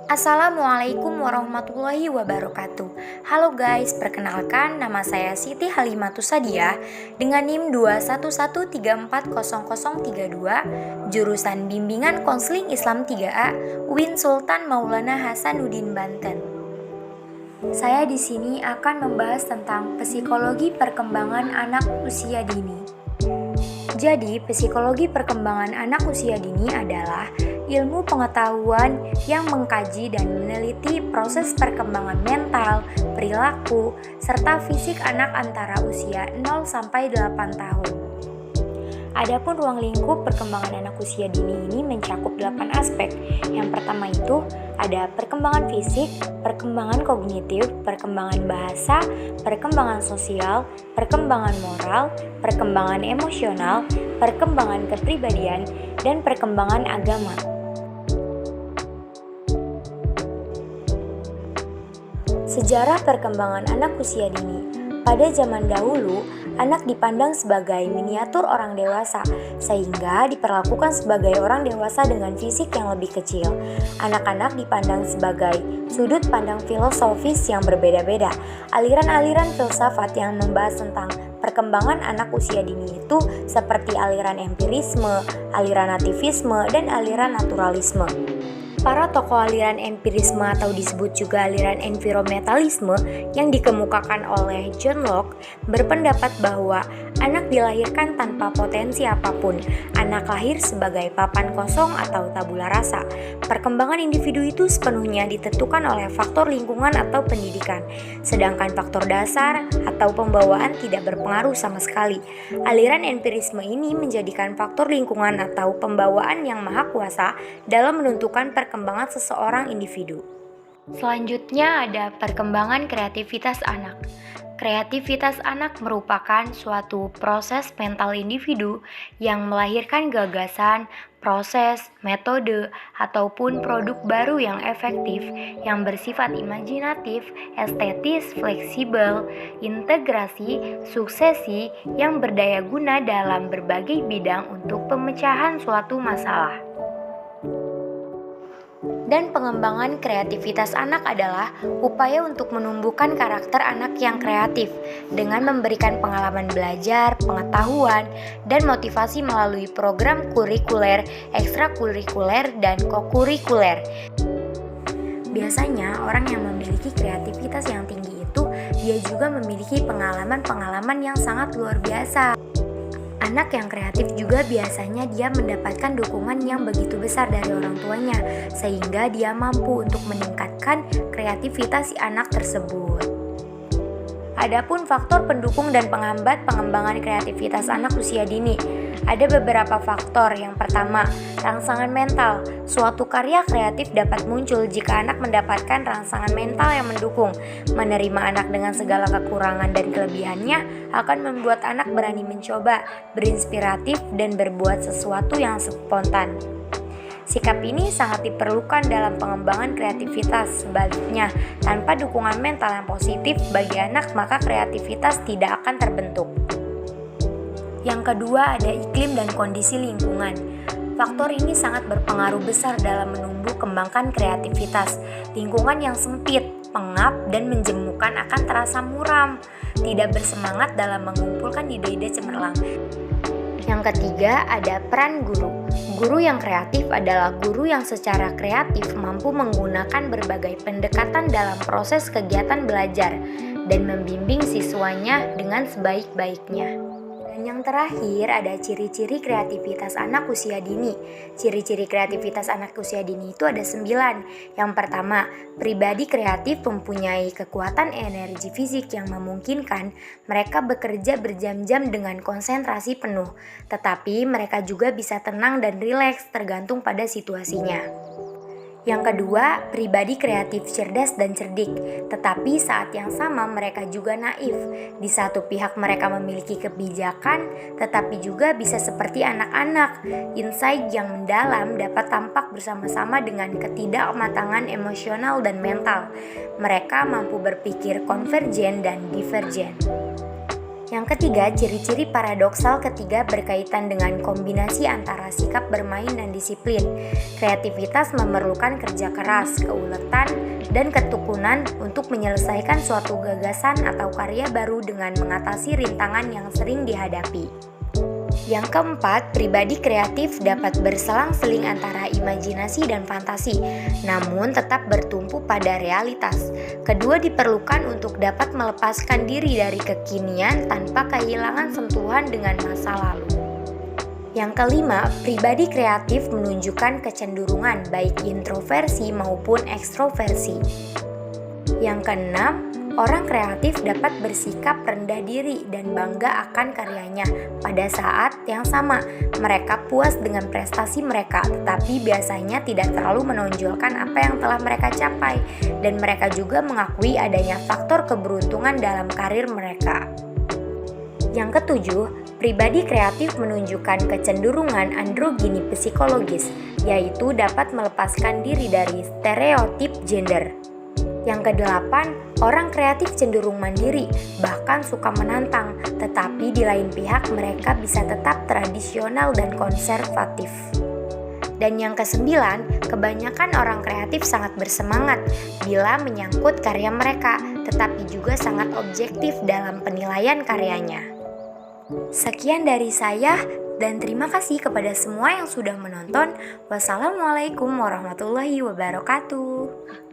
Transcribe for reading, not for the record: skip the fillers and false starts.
Assalamualaikum warahmatullahi wabarakatuh. Halo guys, perkenalkan nama saya Siti Halimatus Sadiah dengan NIM 211340032, jurusan Bimbingan Konseling Islam 3A, UIN Sultan Maulana Hasanuddin Banten. Saya di sini akan membahas tentang psikologi perkembangan anak usia dini. Jadi, psikologi perkembangan anak usia dini adalah ilmu pengetahuan yang mengkaji dan meneliti proses perkembangan mental, perilaku, serta fisik anak antara usia 0 sampai 8 tahun. Adapun ruang lingkup perkembangan anak usia dini ini mencakup 8 aspek. Yang pertama itu ada perkembangan fisik, perkembangan kognitif, perkembangan bahasa, perkembangan sosial, perkembangan moral, perkembangan emosional, perkembangan kepribadian, dan perkembangan agama. Sejarah perkembangan anak usia dini. Pada zaman dahulu, anak dipandang sebagai miniatur orang dewasa, sehingga diperlakukan sebagai orang dewasa dengan fisik yang lebih kecil. Anak-anak dipandang sebagai sudut pandang filosofis yang berbeda-beda. Aliran-aliran filsafat yang membahas tentang perkembangan anak usia dini itu seperti aliran empirisme, aliran nativisme, dan aliran naturalisme. Para tokoh aliran empirisme atau disebut juga aliran environmentalisme yang dikemukakan oleh John Locke berpendapat bahwa anak dilahirkan tanpa potensi apapun. Anak lahir sebagai papan kosong atau tabula rasa. Perkembangan individu itu sepenuhnya ditentukan oleh faktor lingkungan atau pendidikan, sedangkan faktor dasar atau pembawaan tidak berpengaruh sama sekali. Aliran empirisme ini menjadikan faktor lingkungan atau pembawaan yang maha kuasa dalam menentukan perkembangan seseorang individu. Selanjutnya ada perkembangan kreativitas anak. Kreativitas anak merupakan suatu proses mental individu yang melahirkan gagasan, proses, metode, ataupun produk baru yang efektif, yang bersifat imajinatif, estetis, fleksibel, integrasi, suksesi, yang berdaya guna dalam berbagai bidang untuk pemecahan suatu masalah. Dan pengembangan kreativitas anak adalah upaya untuk menumbuhkan karakter anak yang kreatif dengan memberikan pengalaman belajar, pengetahuan, dan motivasi melalui program kurikuler, ekstrakurikuler, dan kokurikuler. Biasanya orang yang memiliki kreativitas yang tinggi itu dia juga memiliki pengalaman-pengalaman yang sangat luar biasa. Anak yang kreatif juga biasanya dia mendapatkan dukungan yang begitu besar dari orang tuanya, sehingga dia mampu untuk meningkatkan kreativitas si anak tersebut. Adapun faktor pendukung dan penghambat pengembangan kreativitas anak usia dini. Ada beberapa faktor. Yang pertama, rangsangan mental. Suatu karya kreatif dapat muncul jika anak mendapatkan rangsangan mental yang mendukung. Menerima anak dengan segala kekurangan dan kelebihannya akan membuat anak berani mencoba, berinspiratif, dan berbuat sesuatu yang spontan. Sikap ini sangat diperlukan dalam pengembangan kreativitas. Sebaliknya, tanpa dukungan mental yang positif bagi anak, maka kreativitas tidak akan terbentuk. Yang kedua, ada iklim dan kondisi lingkungan. Faktor ini sangat berpengaruh besar dalam menumbuh kembangkan kreativitas. Lingkungan yang sempit, pengap, dan menjemukan akan terasa muram, tidak bersemangat dalam mengumpulkan ide-ide cemerlang. Yang ketiga, ada peran guru. Guru yang kreatif adalah guru yang secara kreatif mampu menggunakan berbagai pendekatan dalam proses kegiatan belajar dan membimbing siswanya dengan sebaik-baiknya. Dan yang terakhir ada ciri-ciri kreativitas anak usia dini. Ciri-ciri kreativitas anak usia dini itu ada 9. Yang pertama, pribadi kreatif mempunyai kekuatan energi fisik yang memungkinkan mereka bekerja berjam-jam dengan konsentrasi penuh. Tetapi mereka juga bisa tenang dan rileks tergantung pada situasinya. Yang kedua, pribadi kreatif cerdas dan cerdik, tetapi saat yang sama mereka juga naif. Di satu pihak mereka memiliki kebijakan, tetapi juga bisa seperti anak-anak. Insight yang mendalam dapat tampak bersama-sama dengan ketidakmatangan emosional dan mental. Mereka mampu berpikir konvergen dan divergen. Yang ketiga, ciri-ciri paradoksal ketiga berkaitan dengan kombinasi antara sikap bermain dan disiplin. Kreativitas memerlukan kerja keras, keuletan, dan ketekunan untuk menyelesaikan suatu gagasan atau karya baru dengan mengatasi rintangan yang sering dihadapi. Yang keempat, pribadi kreatif dapat berselang-seling antara imajinasi dan fantasi, namun tetap bertumpu pada realitas. Kedua diperlukan untuk dapat melepaskan diri dari kekinian tanpa kehilangan sentuhan dengan masa lalu. Yang kelima, pribadi kreatif menunjukkan kecenderungan baik introversi maupun ekstroversi. Yang keenam, orang kreatif dapat bersikap rendah diri dan bangga akan karyanya. Pada saat yang sama, mereka puas dengan prestasi mereka, tetapi biasanya tidak terlalu menonjolkan apa yang telah mereka capai, dan mereka juga mengakui adanya faktor keberuntungan dalam karir mereka. Yang ketujuh, pribadi kreatif menunjukkan kecenderungan androgini psikologis, yaitu dapat melepaskan diri dari stereotip gender. Yang kedelapan, orang kreatif cenderung mandiri, bahkan suka menantang, tetapi di lain pihak mereka bisa tetap tradisional dan konservatif. Dan yang kesembilan, kebanyakan orang kreatif sangat bersemangat bila menyangkut karya mereka, tetapi juga sangat objektif dalam penilaian karyanya. Sekian dari saya, dan terima kasih kepada semua yang sudah menonton. Wassalamualaikum warahmatullahi wabarakatuh.